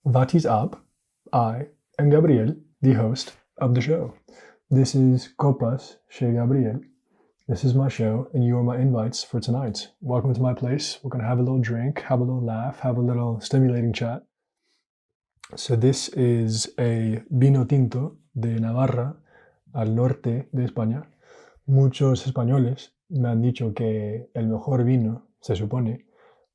What is up? I am Gabriel, the host of the show. This is Copas, Chez Gabriel. This is my show, and you are my invites for tonight. Welcome to my place. We're going to have a little drink, have a little laugh, have a little stimulating chat. So this is a vino tinto de Navarra, al norte de España. Muchos españoles me han dicho que el mejor vino, se supone,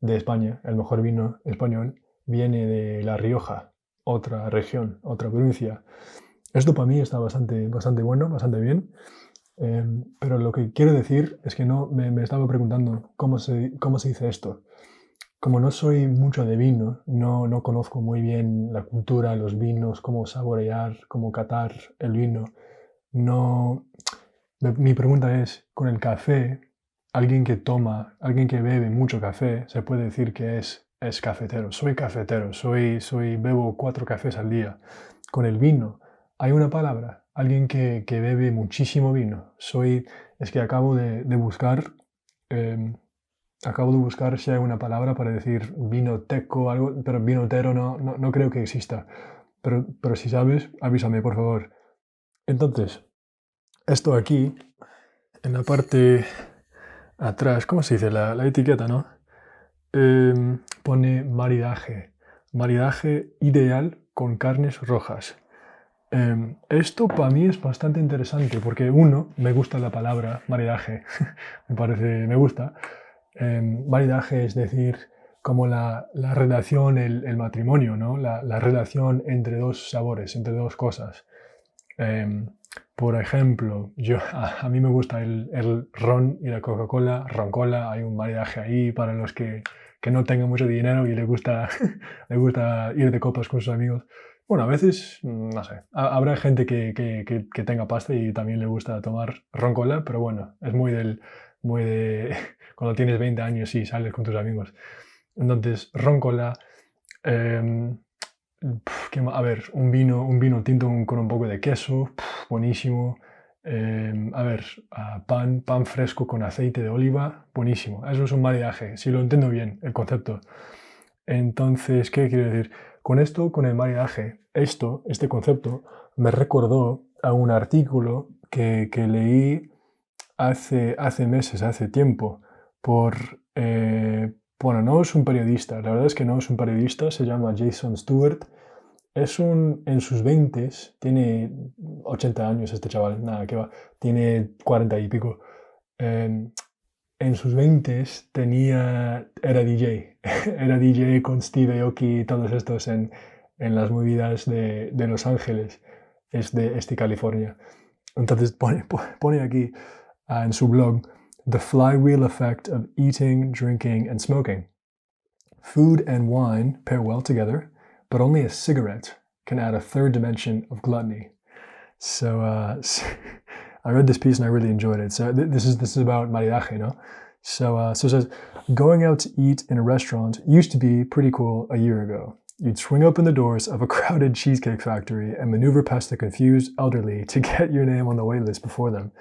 de España, el mejor vino español, viene de La Rioja, otra región, otra provincia. Esto para mí está bastante bueno, bastante bien. Pero lo que quiero decir es que no me estaba preguntando cómo se dice esto. Como no soy mucho de vino, no conozco muy bien la cultura, los vinos, cómo saborear, cómo catar el vino. Mi pregunta es, con el café, alguien que bebe mucho café, se puede decir que es cafetero. Soy cafetero, bebo 4 cafés al día. Con el vino, hay una palabra, alguien que bebe muchísimo vino. Es que acabo de buscar si hay una palabra para decir vinoteco o algo, pero vinotero no creo que exista. Pero si sabes, avísame, por favor. Entonces, esto aquí, en la parte atrás, ¿cómo se dice? La etiqueta, ¿no? Pone maridaje. Maridaje ideal con carnes rojas. Esto para mí es bastante interesante porque me gusta la palabra maridaje. me gusta. Maridaje es decir, como la relación, el matrimonio, ¿no? La relación entre dos sabores, entre dos cosas. Por ejemplo, a mí me gusta el ron y la Coca-Cola, roncola. Hay un maridaje ahí para los que no tengan mucho dinero y le gusta ir de copas con sus amigos. Bueno, a veces, no sé, habrá gente que tenga pasta y también le gusta tomar roncola, pero bueno, es muy de cuando tienes 20 años y sales con tus amigos. Entonces, roncola, a ver, un vino tinto con un poco de queso, buenísimo. Pan fresco con aceite de oliva, buenísimo. Eso es un maridaje, si lo entiendo bien, el concepto. Entonces, ¿qué quiero decir? Con el maridaje, este concepto, me recordó a un artículo que leí hace meses, hace tiempo, bueno, no es un periodista, la verdad es que no es un periodista, se llama Stewart. En sus 20s, tiene 80 años este chaval, nada, que va, tiene 40 y pico. En sus 20s era DJ, era DJ con Steve Aoki y todos estos en las movidas de Los Ángeles, de California. Entonces pone aquí en su blog, The Flywheel Effect of Eating, Drinking and Smoking. Food and wine pair well together, but only a cigarette can add a third dimension of gluttony. So I read this piece and I really enjoyed it. So this is about maridaje, no? So it says, going out to eat in a restaurant used to be pretty cool a year ago. You'd swing open the doors of a crowded cheesecake factory and maneuver past the confused elderly to get your name on the wait list before them.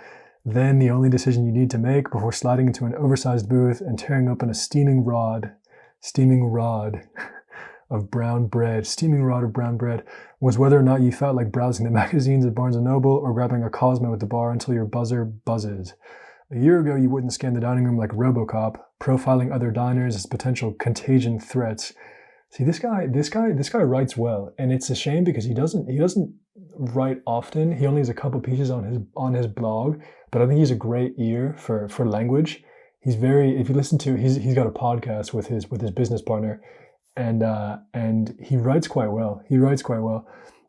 Then the only decision you need to make before sliding into an oversized booth and tearing open a steaming rod of brown bread, was whether or not you felt like browsing the magazines at Barnes & Noble or grabbing a Cosmo at the bar until your buzzer buzzes. A year ago, you wouldn't scan the dining room like RoboCop, profiling other diners as potential contagion threats. See, this guy writes well, and it's a shame because he doesn't write often. He only has a couple pieces on his blog, but I think he's a great ear for language. If you listen to, he's got a podcast with his business partner, and he writes quite well.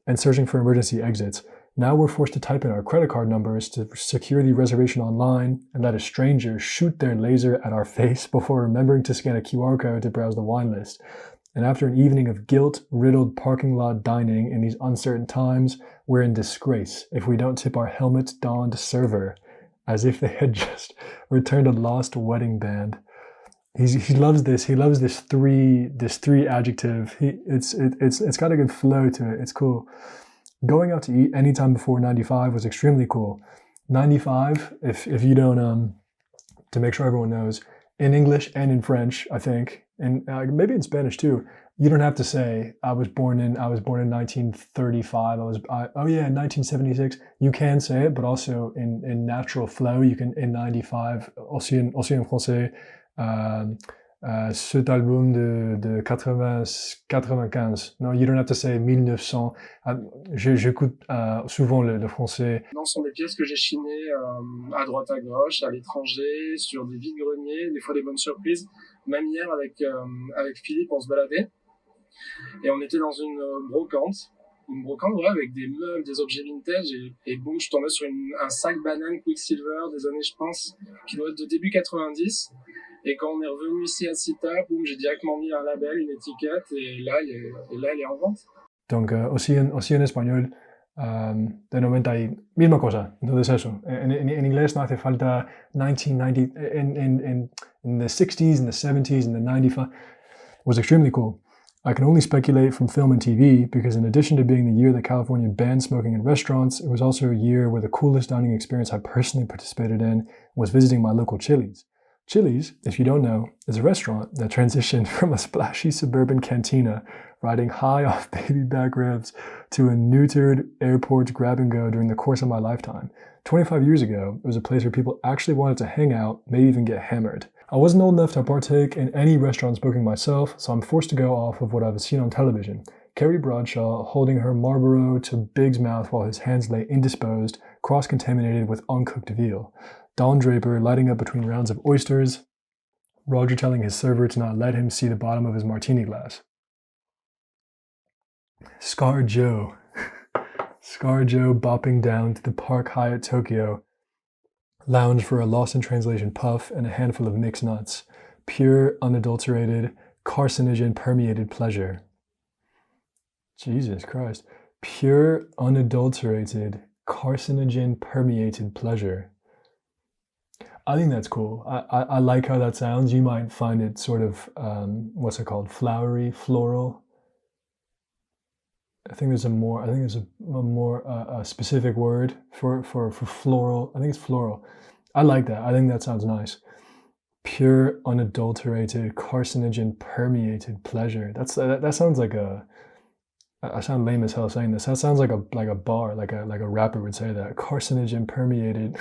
And searching for emergency exits. Now we're forced to type in our credit card numbers to secure the reservation online and let a stranger shoot their laser at our face before remembering to scan a QR code to browse the wine list. And after an evening of guilt-riddled parking lot dining in these uncertain times, we're in disgrace if we don't tip our helmet-donned server, as if they had just returned a lost wedding band. He loves this. He loves this three adjective. It's got a good flow to it. It's cool. Going out to eat anytime before 95 was extremely cool. 95, if you don't, to make sure everyone knows, in English and in French, I think, and maybe in Spanish too, You don't have to say I was born in 1935. 1976. You can say it, but also in natural flow, you can in 95 aussi en français. Cet album de 95. No, you don't have to say 1900. J'écoute souvent le français. Non, ce sont des pièces que j'ai chinées à droite à gauche, à l'étranger, sur des vides-greniers, des fois des bonnes surprises. Même hier avec Philippe, on se baladait et on était dans une brocante, ouais, avec des meubles, des objets vintage et boum, je tombais sur un sac banane Quiksilver des années, je pense, qui doit être de début 90. Et quand on est revenu ici à Cita, boum, j'ai directement mis un label, une étiquette et là, elle est en vente. Donc, aussi en español, de 90 y misma cosa. Entonces eso, en inglés no hace falta 1990, in the 60s, in the 70s, in the 95, was extremely cool. I can only speculate from film and TV because in addition to being the year that California banned smoking in restaurants, it was also a year where the coolest dining experience I personally participated in was visiting my local Chili's. Chili's, if you don't know, is a restaurant that transitioned from a splashy suburban cantina riding high off baby back ribs to a neutered airport grab-and-go during the course of my lifetime. 25 years ago, it was a place where people actually wanted to hang out, maybe even get hammered. I wasn't old enough to partake in any restaurant smoking myself, so I'm forced to go off of what I've seen on television. Carrie Bradshaw holding her Marlboro to Big's mouth while his hands lay indisposed, cross-contaminated with uncooked veal. Don Draper lighting up between rounds of oysters, Roger telling his server to not let him see the bottom of his martini glass. Scar Joe bopping down to the Park Hyatt Tokyo lounge for a lost in translation puff and a handful of mixed nuts. Pure, unadulterated, carcinogen-permeated pleasure. Jesus Christ. Pure, unadulterated, carcinogen-permeated pleasure. I think that's cool. I like how that sounds. You might find it sort of, what's it called? Flowery, floral. I think there's a more specific word for floral. I think it's floral. I like that. I think that sounds nice. Pure, unadulterated, carcinogen-permeated pleasure. That sounds like I sound lame as hell saying this. That sounds like a bar, like a rapper would say that. Carcinogen-permeated.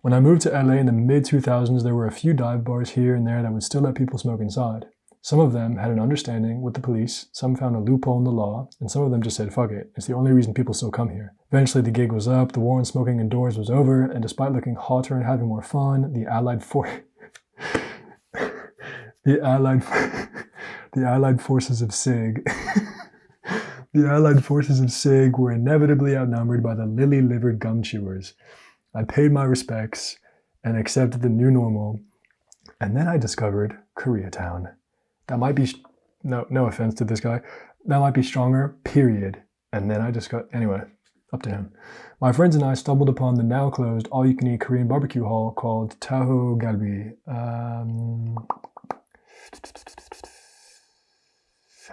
When I moved to LA in the mid-2000s, there were a few dive bars here and there that would still let people smoke inside. Some of them had an understanding with the police, some found a loophole in the law, and some of them just said, fuck it, it's the only reason people still come here. Eventually the gig was up, the war on smoking indoors was over, and despite looking hotter and having more fun, the Allied forces of SIG the Allied forces of SIG were inevitably outnumbered by the lily-livered gum chewers. I paid my respects and accepted the new normal, and then I discovered Koreatown. That might be, no offense to this guy, that might be stronger, period. And then I discovered, anyway, up to him. My friends and I stumbled upon the now closed all-you-can-eat Korean barbecue hall called Taho Galbi.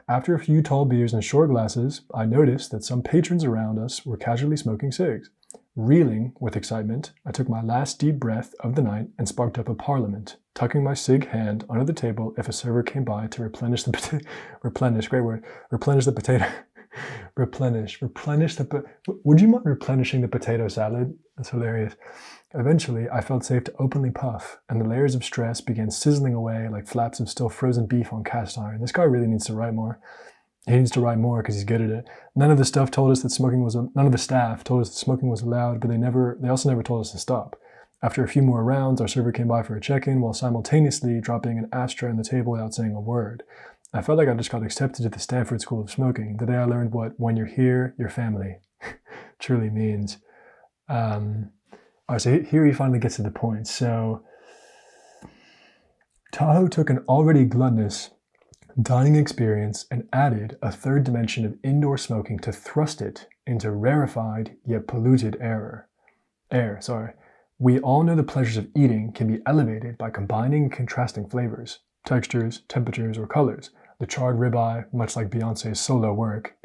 After a few tall beers and short glasses, I noticed that some patrons around us were casually smoking cigs. Reeling with excitement, I took my last deep breath of the night and sparked up a parliament, tucking my cig hand under the table if a server came by to replenish the potato. Would you mind replenishing the potato salad? That's hilarious. Eventually, I felt safe to openly puff, and the layers of stress began sizzling away like flaps of still frozen beef on cast iron. This guy really needs to write more. He needs to write more because he's good at it. None of the staff told us that smoking was allowed, but they also never told us to stop. After a few more rounds, our server came by for a check-in while simultaneously dropping an ashtray on the table without saying a word. I felt like I just got accepted to the Stanford School of Smoking. The day I learned what "when you're here, you're family" truly means. Alright, so here he finally gets to the point. So Tahoe took an already gluttonous dining experience and added a third dimension of indoor smoking to thrust it into rarefied yet polluted air. We all know the pleasures of eating can be elevated by combining and contrasting flavors, textures, temperatures, or colors. The charred ribeye, much like Beyonce's solo work,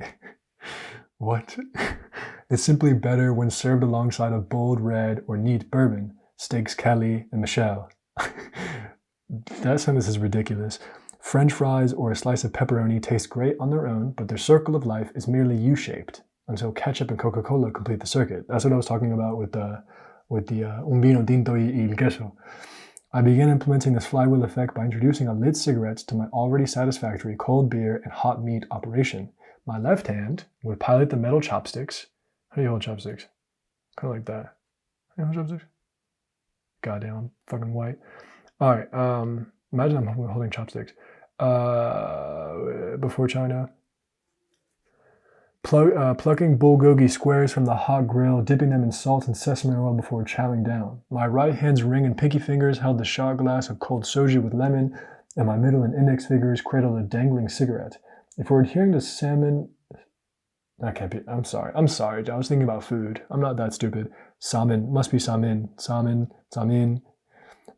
what? It's simply better when served alongside a bold red or neat bourbon, steaks Kelly and Michelle. That sentence is ridiculous. French fries or a slice of pepperoni taste great on their own, but their circle of life is merely U-shaped until ketchup and Coca-Cola complete the circuit. That's what I was talking about with the un vino tinto y el queso. I began implementing this flywheel effect by introducing a lit cigarette to my already satisfactory cold beer and hot meat operation. My left hand would pilot the metal chopsticks. How do you hold chopsticks? Kind of like that. How do you hold chopsticks? Goddamn, I'm fucking white. All right, imagine I'm holding chopsticks. Before China. Plucking bulgogi squares from the hot grill, dipping them in salt and sesame oil before chowing down. My right hand's ring and pinky fingers held the shot glass of cold soju with lemon, and my middle and index fingers cradled a dangling cigarette. If we're adhering to salmon... That can't be... I'm sorry, I was thinking about food. I'm not that stupid. Salmon, must be salmon. Salmon.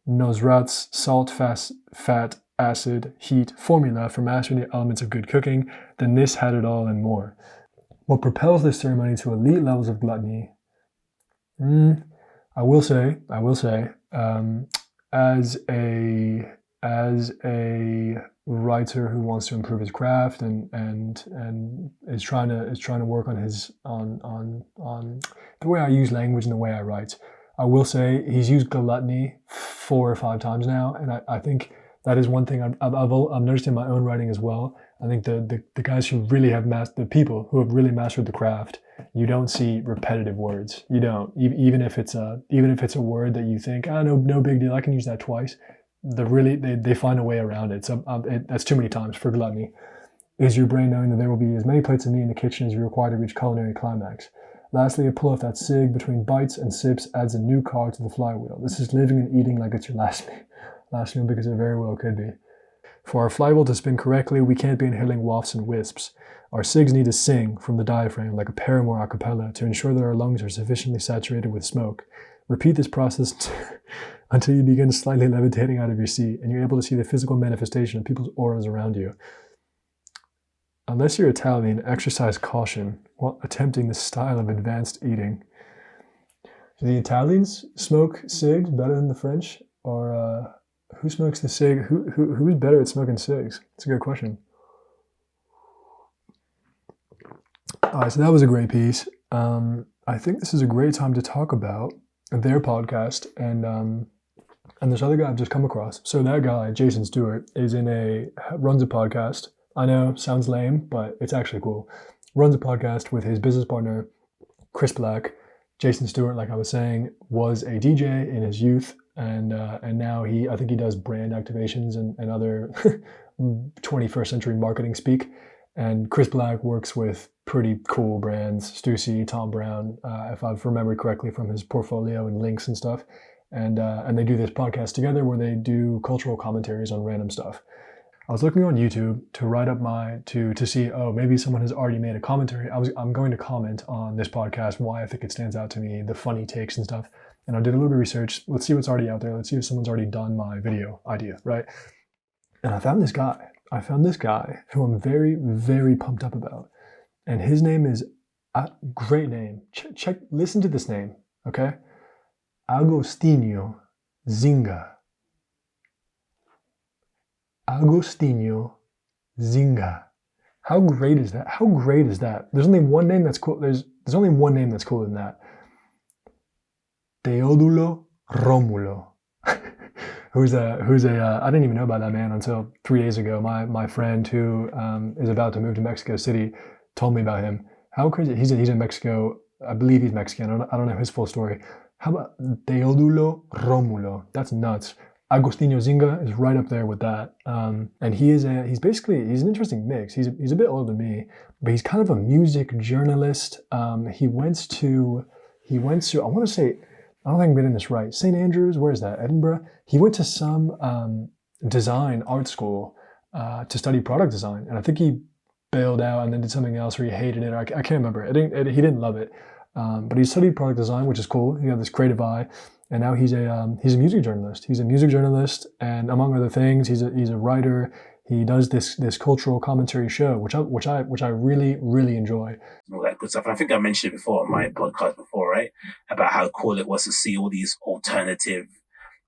Nosrats, salt, fat, acid, heat, formula for mastering the elements of good cooking, then this had it all and more. What propels this ceremony to elite levels of gluttony? I will say, as a writer who wants to improve his craft and is trying to work on the way I use language and the way I write, I will say he's used gluttony 4 or 5 times now, and I think that is one thing I've noticed in my own writing as well. I think the guys who really have the people who have really mastered the craft, you don't see repetitive words. You don't, even if it's a word that you think, no big deal, I can use that twice. They find a way around it. So that's too many times for gluttony. Is your brain knowing that there will be as many plates of meat in the kitchen as you require to reach culinary climax? Lastly, a pull off that cig between bites and sips adds a new cog to the flywheel. This is living and eating like it's your last meal because it very well could be. For our flywheel to spin correctly, we can't be inhaling wafts and wisps. Our cigs need to sing from the diaphragm like a Paramore a cappella to ensure that our lungs are sufficiently saturated with smoke. Repeat this process until you begin slightly levitating out of your seat and you're able to see the physical manifestation of people's auras around you. Unless you're Italian, exercise caution while attempting this style of advanced eating. Do the Italians smoke cigs better than the French? Or who smokes the cig? Who's better at smoking cigs? That's a good question. All right, so that was a great piece. I think this is a great time to talk about their podcast and this other guy I've just come across. So that guy, Jason Stewart, runs a podcast. I know, sounds lame, but it's actually cool. Runs a podcast with his business partner, Chris Black. Jason Stewart, like I was saying, was a DJ in his youth, and now I think he does brand activations and other 21st century marketing speak. And Chris Black works with pretty cool brands, Stussy, Tom Brown, if I've remembered correctly from his portfolio and links and stuff. And they do this podcast together where they do cultural commentaries on random stuff. I was looking on YouTube to write up to see, maybe someone has already made a commentary. I'm going to comment on this podcast, why I think it stands out to me, the funny takes and stuff. And I did a little bit of research. Let's see what's already out there. Let's see if someone's already done my video idea, right? And I found this guy who I'm very, very pumped up about. And his name is a great name. Listen to this name, okay? Agostinho Zinga. Agostinho Zinga. How great is that? There's only one name that's cool. There's only one name that's cooler than that. Teodulo Romulo. who's a I didn't even know about that man until 3 days ago. My friend who is about to move to Mexico City told me about him. How crazy! He's in Mexico. I believe he's Mexican. I don't know his full story. How about Teodulo Romulo? That's nuts. Agostinho Zinga is right up there with that. And he's an interesting mix. He's a bit older than me, but he's kind of a music journalist. He went to I want to say, I don't think I'm getting this right. St. Andrews, where is that? Edinburgh? He went to some design art school to study product design. And I think he bailed out and then did something else or he hated it. I can't remember. He didn't love it. But he studied product design, which is cool. He got this creative eye. And now he's a music journalist. He's a music journalist, and among other things, he's a writer. He does this cultural commentary show, which I really, really enjoy. All that good stuff. And I think I mentioned it before on my podcast before, right? About how cool it was to see all these alternative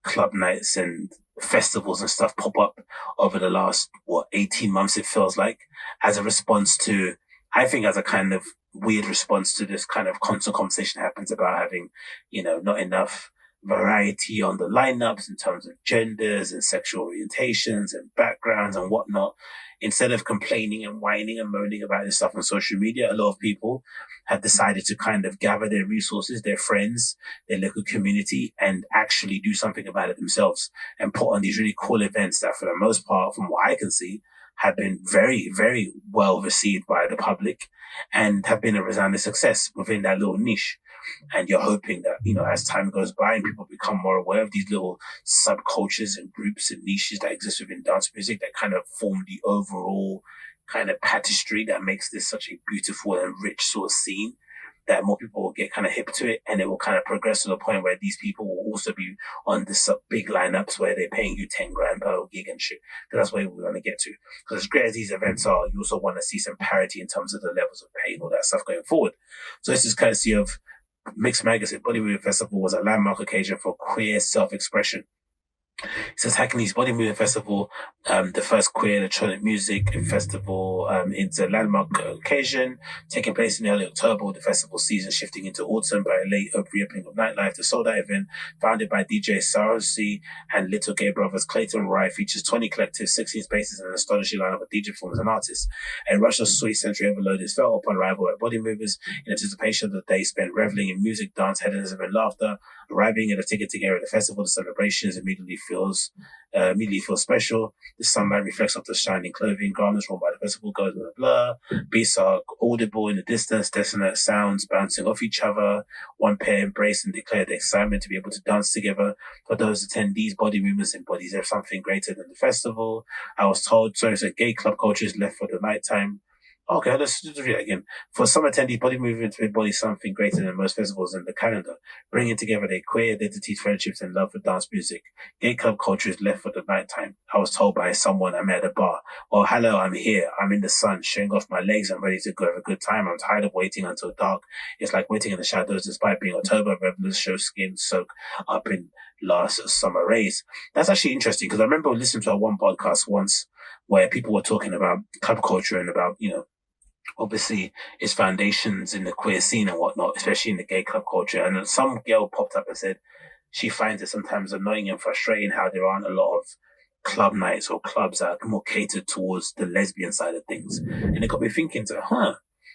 club nights and festivals and stuff pop up over the last, 18 months, it feels like, as a response to, I think as a kind of weird response to this kind of constant conversation happens about having, not enough variety on the lineups in terms of genders and sexual orientations and backgrounds and whatnot. Instead of complaining and whining and moaning about this stuff on social media, a lot of people have decided to kind of gather their resources, their friends, their local community, and actually do something about it themselves and put on these really cool events that, for the most part, from what I can see, have been very, very well received by the public and have been a resounding success within that little niche. And you're hoping that, as time goes by and people become more aware of these little subcultures and groups and niches that exist within dance music that kind of form the overall kind of tapestry that makes this such a beautiful and rich sort of scene, that more people will get kind of hip to it, and it will kind of progress to the point where these people will also be on this big lineups where they're paying you 10 grand per gig and shit. That's where we want to get to. Because as great as these events are, you also want to see some parity in terms of the levels of pay and all that stuff going forward. So this is courtesy of Mixmag. Body Movement Festival was a landmark occasion for queer self-expression. It says Hackney's Body Movement Festival, the first queer electronic music festival. It's a landmark occasion taking place in early October, with the festival season shifting into autumn by a late reopening of nightlife. The sold-out event, founded by DJ Sarosi and Little Gay Brothers Clayton Rye, features 20 collectives, 16 spaces, and an astonishing lineup of DJ performers and artists. A rush of sweet sensory overload is felt upon arrival at Body Movers in anticipation of the day spent reveling in music, dance, hedonism, and laughter. Arriving at the ticketing area of the festival, the celebrations immediately feels special. The sunlight reflects off the shining clothing, garments worn by the festival goes in a blur. Beats are audible in the distance, dissonant sounds bouncing off each other. One pair embrace and declare the excitement to be able to dance together. For those attendees, Body Movements embodies something greater than the festival. I was told, gay club culture is left for the nighttime. Okay, let's read it again. For some attendees, Body Movement embodies something greater than most festivals in the calendar, bringing together their queer identities, friendships, and love for dance music. Gay club culture is left for the nighttime. I was told by someone I met at a bar, "Oh, hello, I'm here. I'm in the sun, showing off my legs. I'm ready to go have a good time. I'm tired of waiting until dark. It's like waiting in the shadows despite being October. Revelers show skin soak up in last summer rays." That's actually interesting, because I remember listening to one podcast once where people were talking about club culture and about, obviously its foundations in the queer scene and whatnot, especially in the gay club culture. And some girl popped up and said she finds it sometimes annoying and frustrating how there aren't a lot of club nights or clubs that are more catered towards the lesbian side of things. And it got me thinking,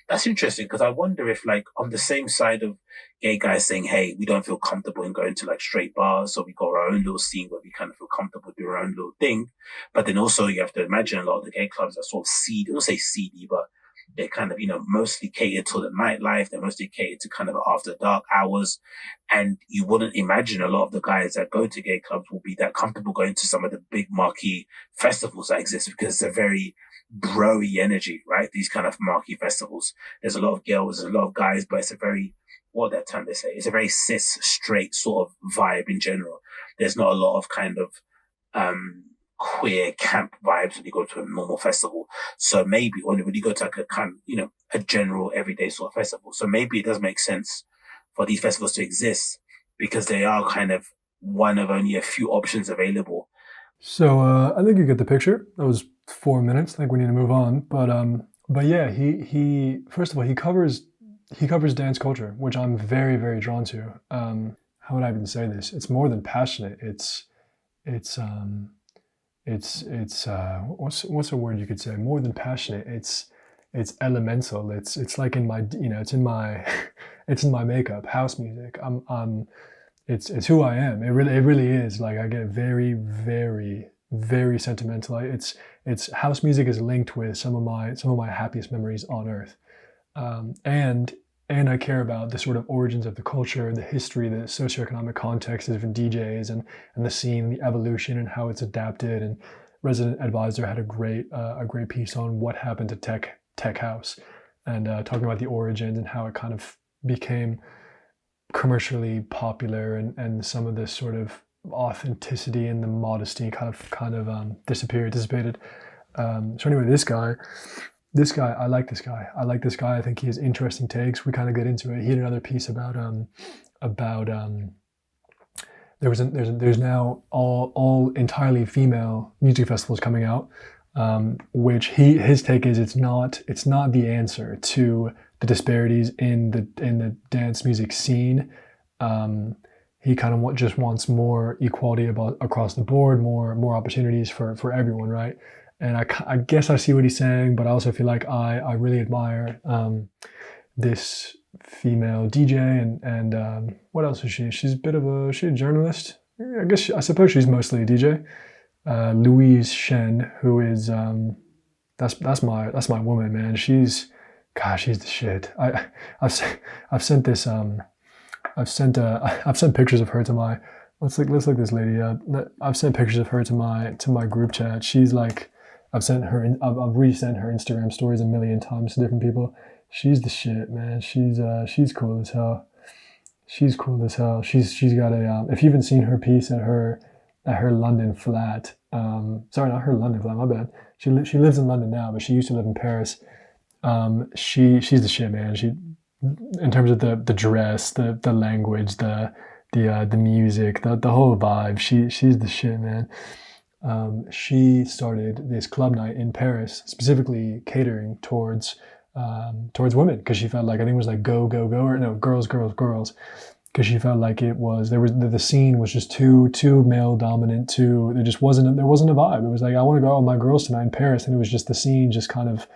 that's interesting, because I wonder if, like, on the same side of gay guys saying, hey, we don't feel comfortable in going to like straight bars, so we got our own little scene where we kind of feel comfortable doing our own little thing. But then also you have to imagine a lot of the gay clubs are sort of seedy, I don't say seedy, but they're kind of, mostly catered to the nightlife. They're mostly catered to kind of after dark hours. And you wouldn't imagine a lot of the guys that go to gay clubs will be that comfortable going to some of the big marquee festivals that exist, because it's a very bro-y energy, right? These kind of marquee festivals. There's a lot of girls, there's a lot of guys, but it's a very, what that term they say, it's a very cis, straight sort of vibe in general. There's not a lot of kind of, queer camp vibes when you go to a normal festival. So maybe when you go to like a kind of, a general everyday sort of festival. So maybe it does make sense for these festivals to exist, because they are kind of one of only a few options available. So I think you get the picture. That was 4 minutes. I think we need to move on. But yeah, he first of all, he covers dance culture, which I'm very, very drawn to. How would I even say this? It's more than passionate. It's what's a word you could say? More than passionate. It's elemental. It's like in my, it's in my it's in my makeup. House music. It's who I am. It really is. Like, I get very, very, very sentimental. It's house music is linked with some of my happiest memories on earth. And I care about the sort of origins of the culture, the history, the socioeconomic context of different DJs and the scene, the evolution, and how it's adapted. And Resident Advisor had a great piece on what happened to tech house, and talking about the origins and how it kind of became commercially popular, and some of this sort of authenticity and the modesty kind of dissipated. So anyway, this guy, I like this guy. I think he has interesting takes. We kind of get into it. He had another piece about there's now all entirely female music festivals coming out, which his take is it's not the answer to the disparities in the dance music scene. He kind of just wants more equality across the board, more opportunities for everyone, right? And I guess I see what he's saying, but I also feel like I really admire this female DJ and what else is she? She's a journalist. I suppose she's mostly a DJ. Louise Chen, who is that's my woman, man. She's the shit. I've sent pictures of her to my let's look this lady up. I've sent pictures of her to my group chat. She's like, I've resent her Instagram stories a million times to different people. She's the shit, man. She's cool as hell. She's cool as hell. She's got a if you haven't seen her piece at her London flat. Sorry, not her London flat. My bad. She lives in London now, but she used to live in Paris. She's the shit, man. She, in terms of the dress, the language, the music, the whole vibe. She's the shit, man. She started this club night in Paris, specifically catering towards women, because she felt like, I think it was like go or no, girls, because she felt like the scene was just too male dominant. There wasn't a vibe. It was like, I want to go out with my girls tonight in Paris, and it was just the scene just kind of,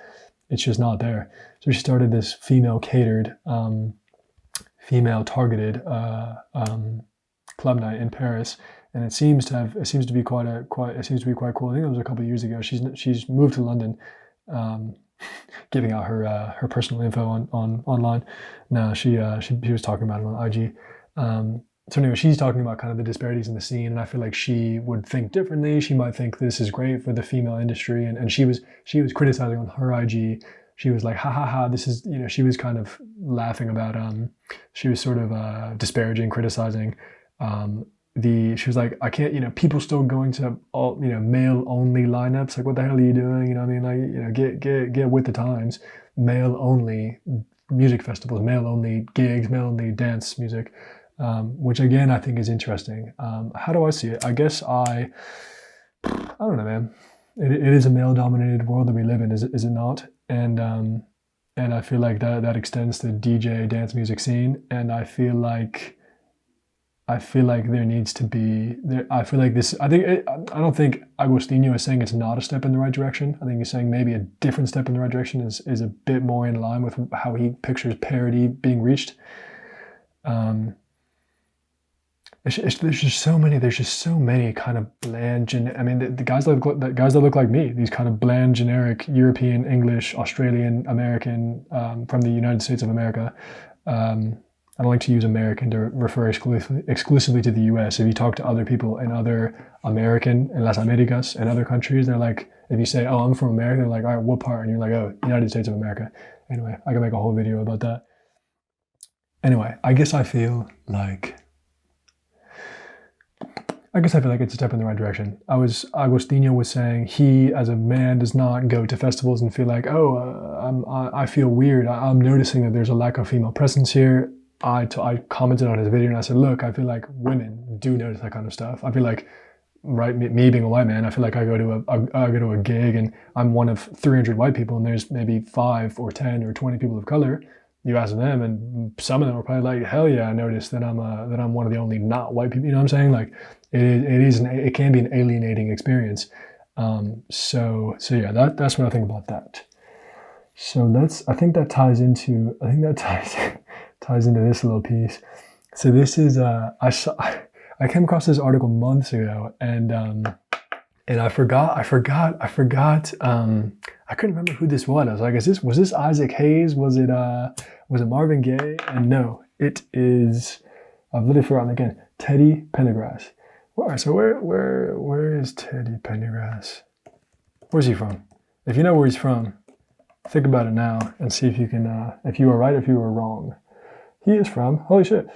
it's just not there. So she started this female catered, female targeted club night in Paris. And it seems to be quite cool. I think it was a couple of years ago. She's moved to London, giving out her personal info online. No, she was talking about it on IG. So anyway, she's talking about kind of the disparities in the scene, and I feel like she would think differently. She might think this is great for the female industry, and she was criticizing on her IG. She was like, ha ha ha, this is, she was kind of laughing about she was sort of disparaging, criticizing. She was like, I can't, people still going to all, male only lineups. Like, what the hell are you doing? You know what I mean? Like, get with the times. Male only music festivals, male only gigs, male only dance music, which again, I think is interesting. How do I see it? I guess I don't know, man. It is a male dominated world that we live in, is it not? And I feel like that extends to DJ dance music scene. And I feel like there needs to be there. I feel like this. I don't think Agostinho is saying it's not a step in the right direction. I think he's saying maybe a different step in the right direction is a bit more in line with how he pictures parity being reached. There's just so many kind of bland. The guys that look like me. These kind of bland, generic European, English, Australian, American, from the United States of America. I don't like to use American to refer exclusively to the US. If you talk to other people in other American and Las Americas and other countries, they're like, if you say, oh, I'm from America, they're like, all right, what part? And you're like, oh, United States of America. Anyway, I can make a whole video about that. Anyway, I guess I feel like it's a step in the right direction. Agostinho was saying he, as a man, does not go to festivals and feel like, I feel weird. I'm noticing that there's a lack of female presence here. I commented on his video and I said, look, I feel like women do notice that kind of stuff. I feel like, right, me being a white man, I feel like I go to a gig and I'm one of 300 white people and there's maybe 5 or 10 or 20 people of color. You ask them and some of them are probably like, hell yeah, I noticed that I'm one of the only not white people. You know what I'm saying? Like it can be an alienating experience. So yeah, that's what I think about that. So I think that ties into this little piece. So this is I came across this article months ago and I forgot I couldn't remember who this was. I was like, was this Isaac Hayes? Was it Marvin Gaye? And no, it is, I've literally forgotten again, Teddy Pendergrass. Where is Teddy Pendergrass? Where's he from? If you know where he's from, think about it now and see if you can, if you were right or if you were wrong. He is from, holy shit,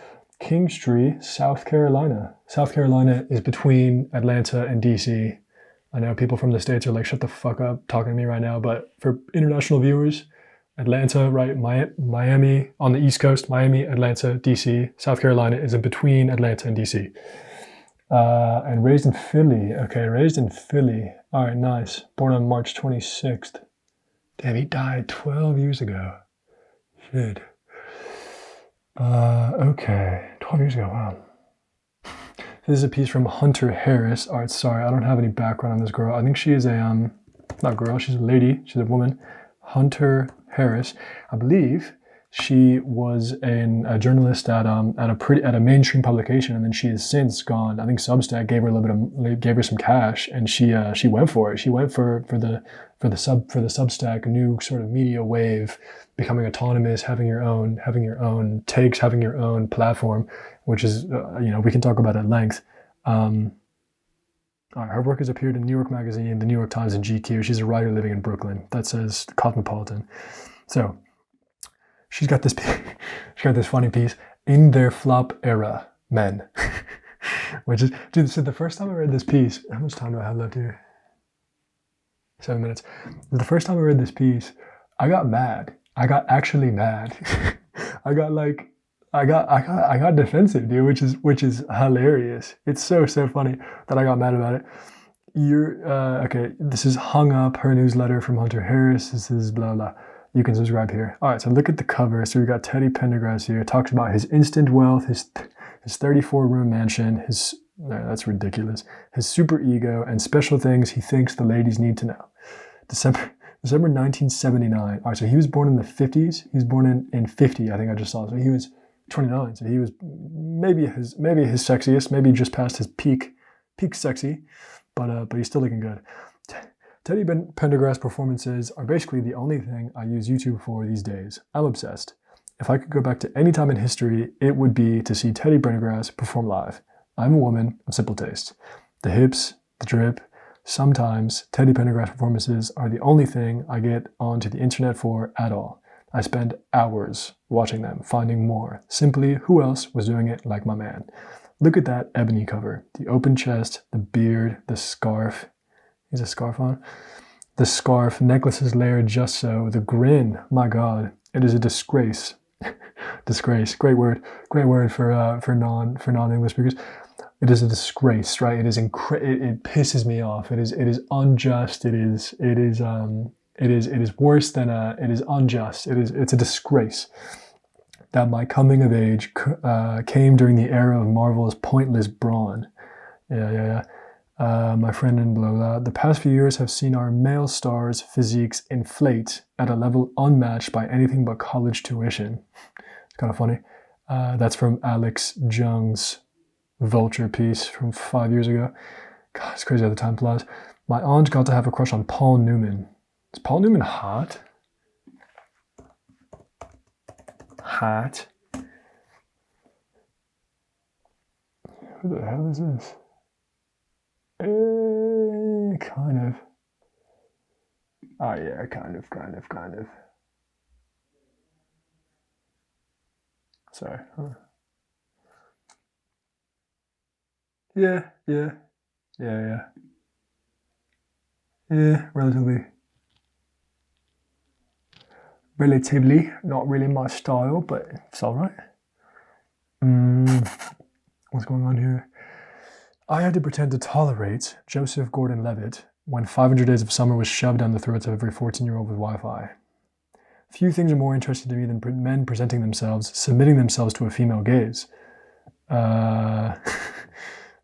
Kingstree, South Carolina. South Carolina is between Atlanta and DC. I know people from the States are like, shut the fuck up talking to me right now, but for international viewers, Atlanta, right, Miami on the East Coast, Miami, Atlanta, DC, South Carolina is in between Atlanta and DC. And raised in Philly. Okay, raised in Philly. All right, nice. Born on March 26th. Damn, he died 12 years ago. Shit. Okay, 12 years ago, wow. This is a piece from Hunter Harris. All right, sorry, I don't have any background on this girl. I think she is a, not girl, she's a lady, she's a woman. Hunter Harris. I believe she was a journalist at a mainstream publication, and then she has since gone. I think Substack gave her gave her some cash, and she went for it. She went for the Substack new sort of media wave, becoming autonomous, having your own takes, having your own platform, which is we can talk about at length. Her work has appeared in New York Magazine, the New York Times, and GQ. She's a writer living in Brooklyn. That says Cosmopolitan. So she's got this funny piece, In Their Flop Era Men. Which is, dude, so the first time I read this piece, how much time do I have left here? 7 minutes. The first time I read this piece, I got mad. I got actually mad. I got defensive, dude, which is hilarious. It's so funny that I got mad about it. Okay, this is Hung Up, her newsletter from Hunter Harris. This is blah blah. You can subscribe here. All right, so look at the cover. So we got Teddy Pendergrass here. It talks about his instant wealth, his 34-room mansion, that's ridiculous. His super ego and special things he thinks the ladies need to know. December 1979. All right, so he was born in the 50s. He was born in 50, I think I just saw. So he was 29. So he was maybe his sexiest, maybe just past his peak sexy, but he's still looking good. Teddy Pendergrass performances are basically the only thing I use YouTube for these days. I'm obsessed. If I could go back to any time in history, it would be to see Teddy Pendergrass perform live. I'm a woman of simple tastes. The hips, the drip. Sometimes Teddy Pendergrass performances are the only thing I get onto the internet for at all. I spend hours watching them, finding more. Simply, who else was doing it like my man? Look at that ebony cover. The open chest, the beard, the scarf. He's a scarf on. The scarf, necklaces layered just so. The grin, my God, it is a disgrace. Disgrace, great word for non-English speakers. It is a disgrace, right? It pisses me off. It is unjust. It is worse than it is unjust. It's a disgrace that my coming of age came during the era of Marvel's pointless brawn. Yeah. My friend in blah blah. The past few years have seen our male stars' physiques inflate at a level unmatched by anything but college tuition. It's kind of funny. That's from Alex Jung's Vulture piece from 5 years ago. God, it's crazy how the time flies. My aunt got to have a crush on Paul Newman. Is Paul Newman hot? Hot? Who the hell is this? Kind of. Oh yeah, kind of. Sorry. Yeah, relatively, not really my style, but it's all right. What's going on here? I had to pretend to tolerate Joseph Gordon-Levitt when 500 Days of Summer was shoved down the throats of every 14-year-old with Wi-Fi. Few things are more interesting to me than men presenting themselves, submitting themselves to a female gaze.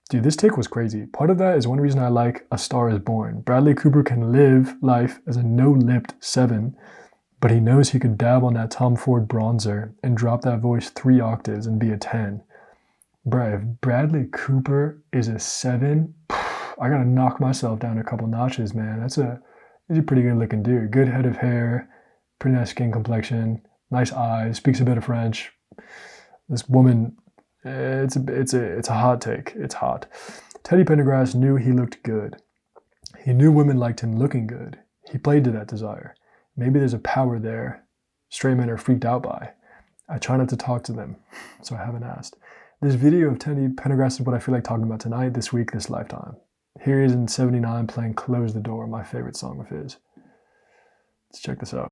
Dude, this take was crazy. Part of that is one reason I like A Star is Born. Bradley Cooper can live life as a no-lipped 7, but he knows he could dab on that Tom Ford bronzer and drop that voice 3 octaves and be a 10. Bruh, if Bradley Cooper is a 7, I gotta knock myself down a couple notches, man. He's a pretty good looking dude. Good head of hair, pretty nice skin complexion, nice eyes, speaks a bit of French. This woman, it's a hot take. It's hot. Teddy Pendergrass knew he looked good. He knew women liked him looking good. He played to that desire. Maybe there's a power there straight men are freaked out by. I try not to talk to them, so I haven't asked. This video of Teddy Pendergrass is what I feel like talking about tonight, this week, this lifetime. Here he is in 79 playing Close the Door, my favorite song of his. Let's check this out.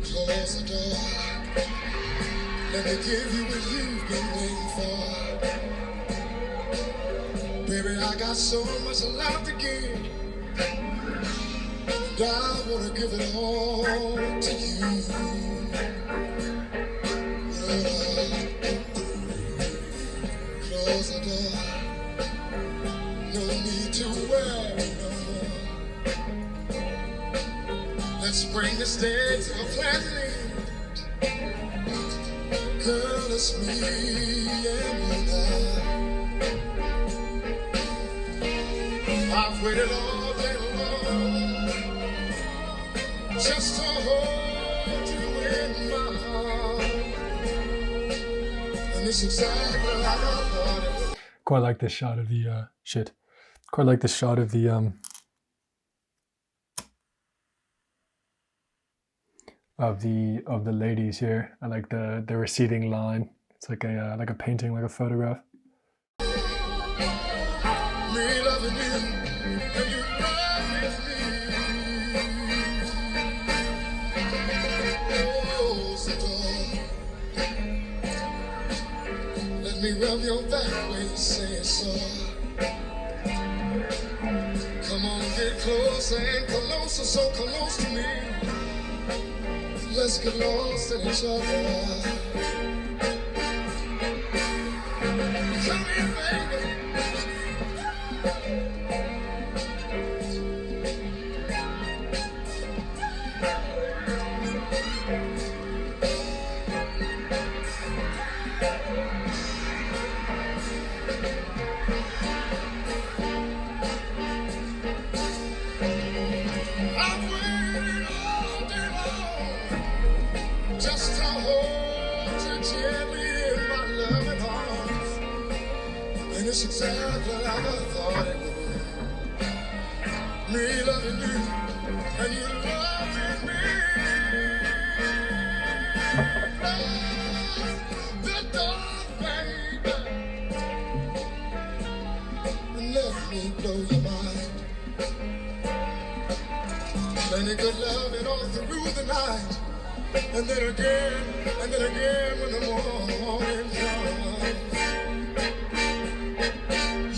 Close the door. Let me give you what you've been waiting for. Baby, I got so much love to give. And I wanna give it all to you. Close the door. No need to worry no more. Let's bring this day to a pleasant end. Girl, it's me and you now. I've waited all day long just to hold you in my arms. And it's exactly like I thought it would. Quite like this shot of the Quite like this shot of the of the ladies here. I like the receding line. It's like a painting, like a photograph. Me loving you and you loving me. Close the door. Let me rub your back when you say so. Come on, get closer and closer, so close to me. Let's get lost in each other. Come here, baby. I've waited all day long just to hold you gently in my loving arms. And it's exactly like I thought it would. Me loving you and you loving me. Close the door, baby, and let me blow your mind. Plenty good loving all through the night. And then again when the morning comes.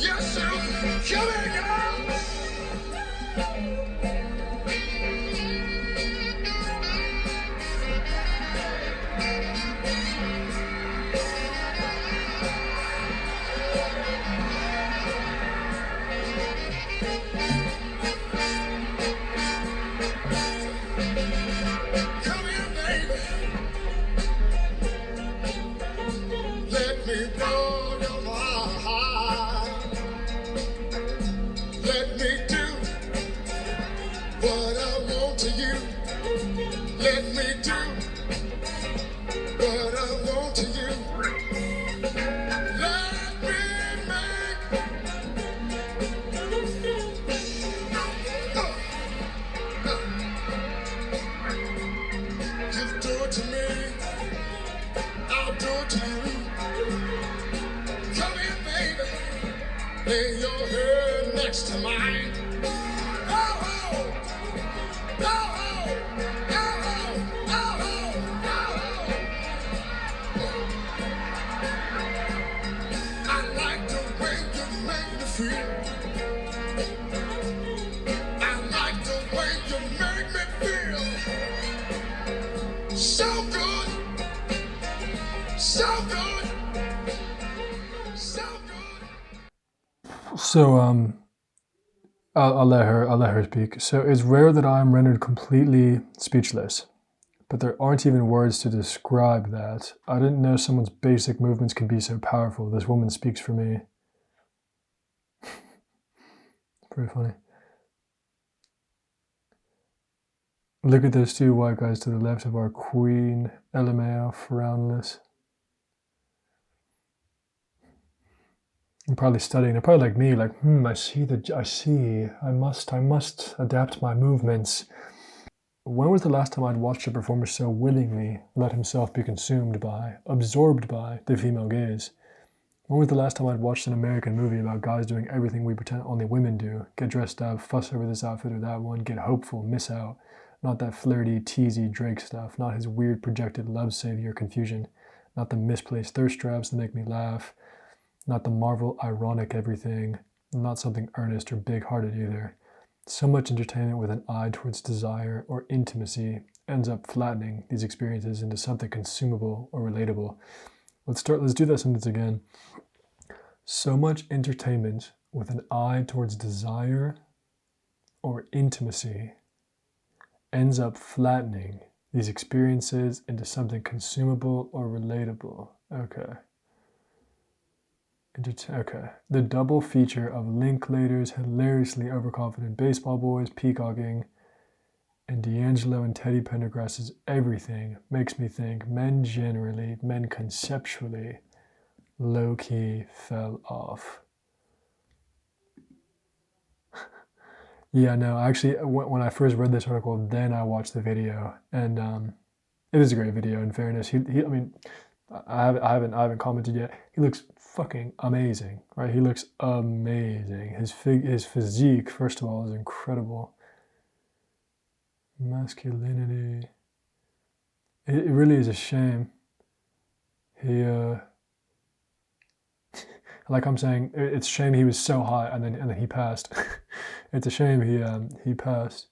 Yes, sir, come here, girl. Come here, baby. Let me blow your mind. Let me do what I want to you. Let me do what I want to you. Let me make you do it to me. I'll do it to you. Come here, baby. Lay your head next to mine. Oh, oh, oh, oh, oh, oh, oh, oh. I like the way you make me feel. I like the way you make me feel. So good, so good, so good. So I'll let her speak. So it's rare that I am rendered completely speechless, but there aren't even words to describe that. I didn't know someone's basic movements can be so powerful. This woman speaks for me. Very funny. Look at those two white guys to the left of our queen, LMAO, frownless. I'm probably studying. They're probably like me, like, I must adapt my movements. When was the last time I'd watched a performer so willingly let himself be consumed by, absorbed by the female gaze? When was the last time I'd watched an American movie about guys doing everything we pretend only women do? Get dressed up, fuss over this outfit or that one, get hopeful, miss out. Not that flirty, teasy Drake stuff. Not his weird projected love savior confusion. Not the misplaced thirst traps that make me laugh. Not the Marvel ironic everything. Not something earnest or big-hearted either. So much entertainment with an eye towards desire or intimacy ends up flattening these experiences into something consumable or relatable. Let's do that sentence again. So much entertainment with an eye towards desire or intimacy ends up flattening these experiences into something consumable or relatable. Okay. The double feature of Linklater's hilariously overconfident baseball boys peacocking and D'Angelo and Teddy Pendergrass's everything makes me think men generally, men conceptually, low-key fell off. Yeah, no, actually, when I first read this article, then I watched the video, and it is a great video. In fairness, I mean, I haven't commented yet. He looks fucking amazing, right? He looks amazing. His physique, first of all, is incredible. Masculinity. It really is a shame. He like I'm saying, it's a shame he was so hot and then he passed. It's a shame he passed.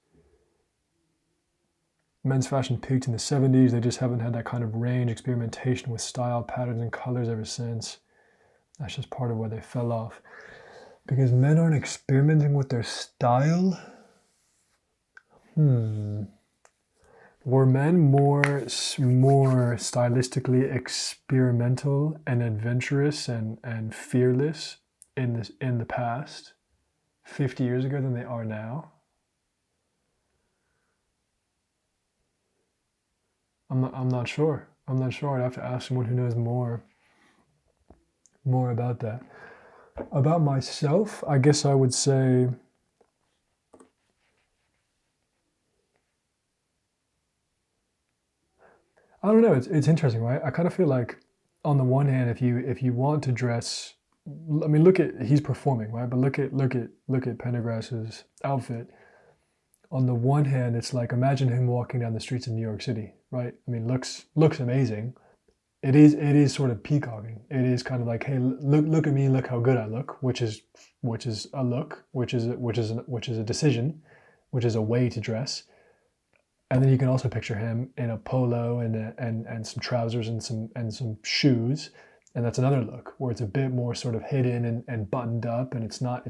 Men's fashion peaked in the 70s. They just haven't had that kind of range, experimentation with style, patterns, and colors ever since. That's just part of where they fell off. Because men aren't experimenting with their style? Were men more stylistically experimental and adventurous and fearless in the past 50 years ago than they are now? I'm not sure. I'd have to ask someone who knows more about that. About myself, I guess I would say I don't know. It's interesting, right? I kind of feel like, on the one hand, if you want to dress, I mean, he's performing, right? But look at Pendergrass's outfit. On the one hand, it's like, imagine him walking down the streets of New York City, right? I mean, looks amazing. It is sort of peacocking. It is kind of like, hey, look at me, look how good I look, which is a look, which is a decision, which is a way to dress. And then you can also picture him in a polo and some trousers and some shoes, and that's another look where it's a bit more sort of hidden and buttoned up, and it's not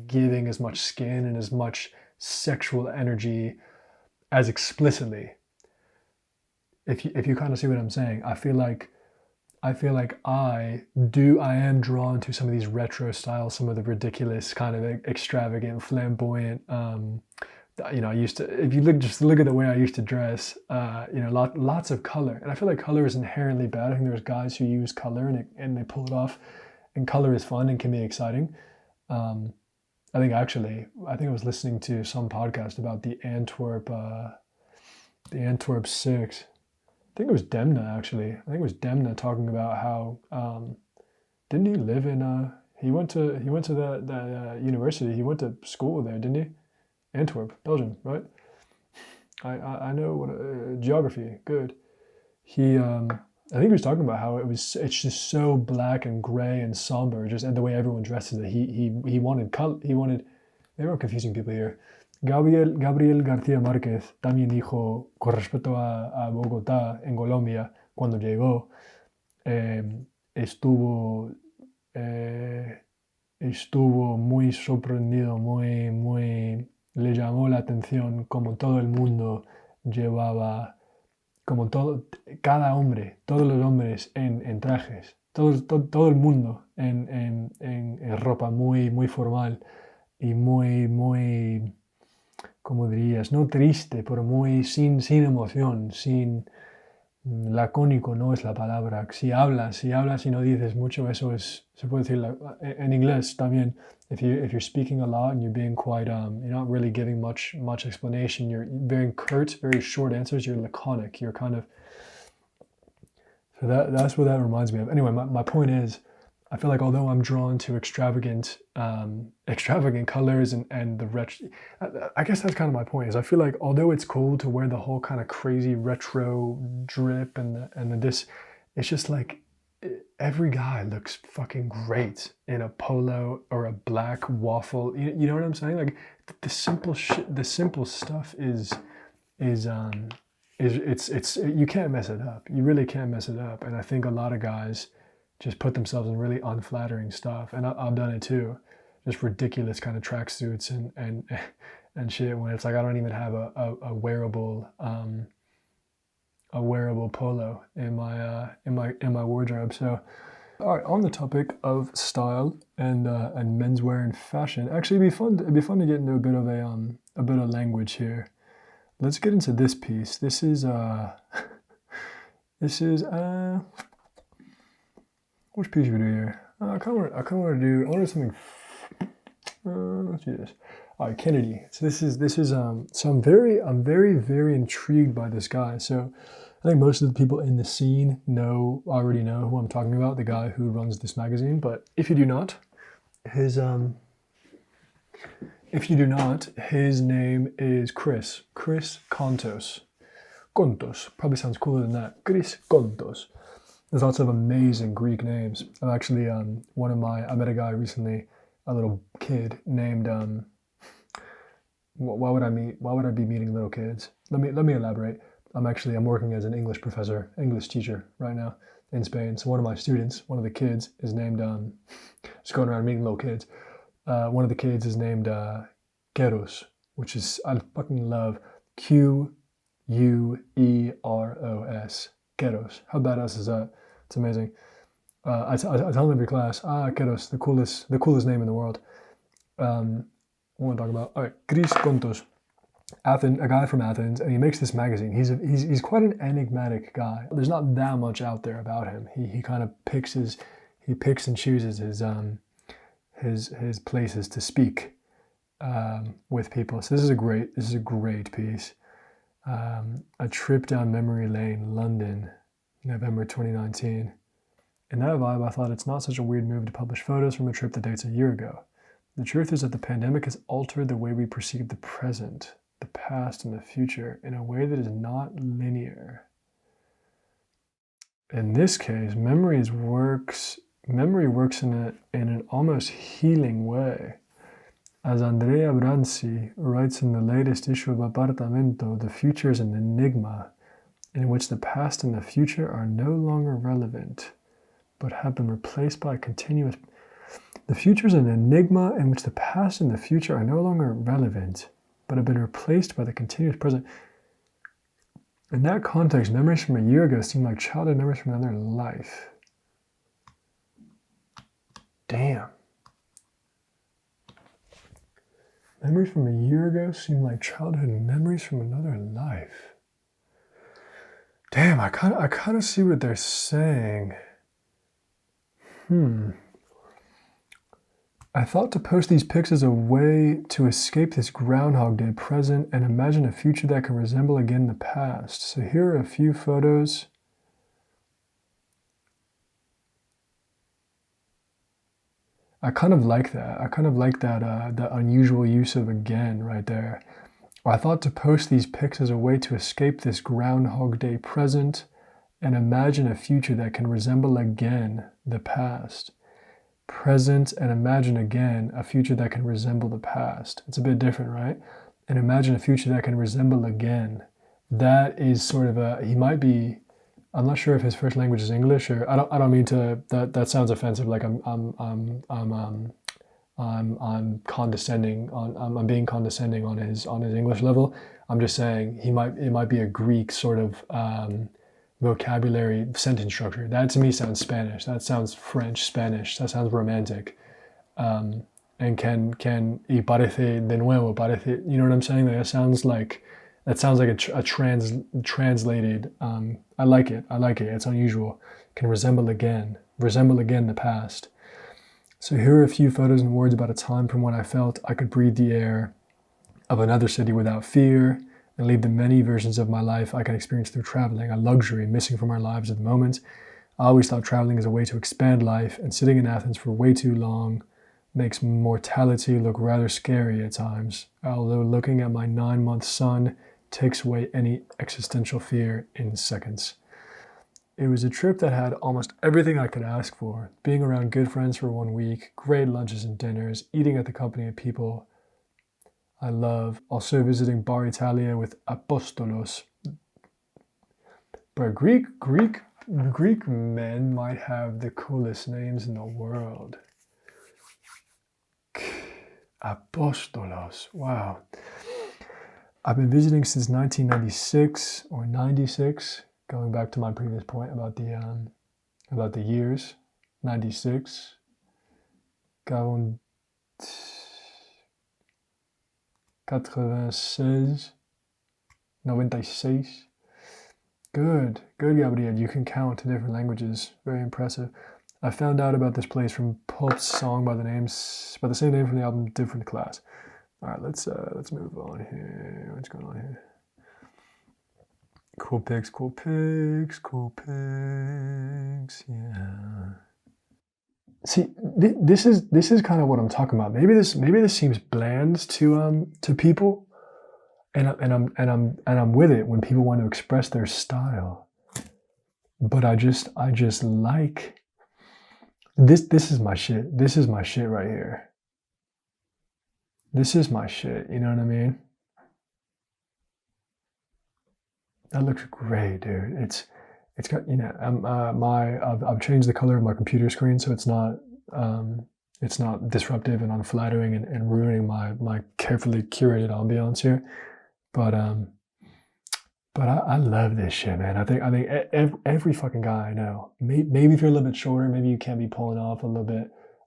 giving as much skin and as much sexual energy as explicitly. If you kind of see what I'm saying, I feel like I am drawn to some of these retro styles, some of the ridiculous, kind of extravagant, flamboyant. I used to, if you look at the way I used to dress, lots of color. And I feel like color is inherently bad. I think there's guys who use color and they pull it off, and color is fun and can be exciting. I think I was listening to some podcast about the Antwerp 6. I think it was Demna, actually. I think it was Demna talking about how, didn't he live in, he went to that university, he went to school there, didn't he? Antwerp, Belgium, right? I know what geography, good. I think he was talking about how it's just so black and gray and somber, just and the way everyone dresses it. He wanted color. Maybe I'm confusing people here. Gabriel García Márquez también dijo con respecto a Bogotá en Colombia cuando llegó, estuvo muy sorprendido, muy le llamó la atención como todo el mundo llevaba, cada hombre, todos los hombres en trajes, todo el mundo en ropa muy formal y muy, ¿cómo dirías? No triste, pero muy sin emoción, lacónico no es la palabra. Si hablas y no dices mucho, eso se puede decir en inglés también. If you're speaking a lot and you're being quite, you're not really giving much explanation, you're very curt, very short answers, you're laconic, you're kind of, so that's what that reminds me of. Anyway, my point is, I feel like although I'm drawn to extravagant colors and the retro, I guess that's kind of my point. Is I feel like although it's cool to wear the whole kind of crazy retro drip and this, it's just like every guy looks fucking great in a polo or a black waffle. You know what I'm saying? Like the simple shit, the simple stuff is it's you can't mess it up. You really can't mess it up. And I think a lot of guys just put themselves in really unflattering stuff, and I've done it too. Just ridiculous kind of tracksuits and shit. When it's like I don't even have a wearable polo in my wardrobe. So, all right, on the topic of style and menswear and fashion, actually, it'd be fun to get into a bit of language here. Let's get into this piece. This is which piece should we do here? I want to do something. Let's do this. All right, Kennedy. So this is so I'm very intrigued by this guy. So I think most of the people in the scene already know who I'm talking about, the guy who runs this magazine. But if you do not, his name is Chris Kontos. Kontos probably sounds cooler than that. Chris Kontos. There's lots of amazing Greek names. I'm actually I met a guy recently, a little kid named why would I be meeting little kids? Let me elaborate. I'm working as an English teacher right now in Spain. So one of my students, one of the kids is named just going around meeting little kids. One of the kids is named Queiroz, which is, I fucking love Queueros. Queiroz. How badass is that? It's amazing. I tell them every class, Queiroz, the coolest name in the world. What am I talking about? All right, Chris Kontos, a guy from Athens, and he makes this magazine. He's quite an enigmatic guy. There's not that much out there about him. He kind of picks and chooses his places to speak with people. So this is a great piece. A trip down memory lane, London, November 2019. In that vibe, I thought it's not such a weird move to publish photos from a trip that dates a year ago. The truth is that the pandemic has altered the way we perceive the present, the past, and the future in a way that is not linear. In this case, memory works in an almost healing way. As Andrea Branzi writes in the latest issue of Apartamento, the future is an enigma in which the past and the future are no longer relevant, but have been replaced by a continuous... The future is an enigma in which the past and the future are no longer relevant, but have been replaced by the continuous present. In that context, memories from a year ago seem like childhood memories from another life. Damn. Memories from a year ago seem like childhood memories from another life. Damn, I kind of see what they're saying. I thought to post these pics as a way to escape this Groundhog Day present and imagine a future that can resemble again the past. So here are a few photos. I kind of like that. That unusual use of again right there. I thought to post these pics as a way to escape this Groundhog Day present and imagine a future that can resemble again the past. Present and imagine again a future that can resemble the past. It's a bit different, right? And imagine a future that can resemble again. That is sort of he might be, I'm not sure if his first language is English or I don't mean to, that sounds offensive, like I'm condescending I'm being condescending on his English level. I'm just saying it might be a Greek sort of vocabulary sentence structure. That to me sounds Spanish. That sounds French, Spanish. That sounds romantic. And can y parece de nuevo, parece, you know what I'm saying? That sounds like a translated, I like it. It's unusual. Can resemble again the past. So here are a few photos and words about a time from when I felt I could breathe the air of another city without fear and leave the many versions of my life I can experience through traveling, a luxury missing from our lives at the moment. I always thought traveling is a way to expand life, and sitting in Athens for way too long makes mortality look rather scary at times, although looking at my 9-month son takes away any existential fear in seconds. It was a trip that had almost everything I could ask for. Being around good friends for 1 week, great lunches and dinners, eating at the company of people I love, also visiting Bar Italia with Apostolos. But Greek men might have the coolest names in the world. Apostolos, wow. I've been visiting since 1996 or 96, going back to my previous point about the years. 96, 96, 96. Good, Gabriel. You can count to different languages. Very impressive. I found out about this place from Pulp's song by the same name from the album Different Class. All right, let's move on here. What's going on here? Cool pics. Yeah. See, this is kind of what I'm talking about. Maybe this seems bland to people, and I'm with it when people want to express their style. But I just like this. This is my shit. This is my shit right here. This is my shit. You know what I mean? That looks great, dude. It's got, you know, I've changed the color of my computer screen so it's not disruptive and unflattering and ruining my carefully curated ambiance here. But I love this shit, man. I think every fucking guy I know, maybe if you're a little bit shorter, maybe you can't be pulling off a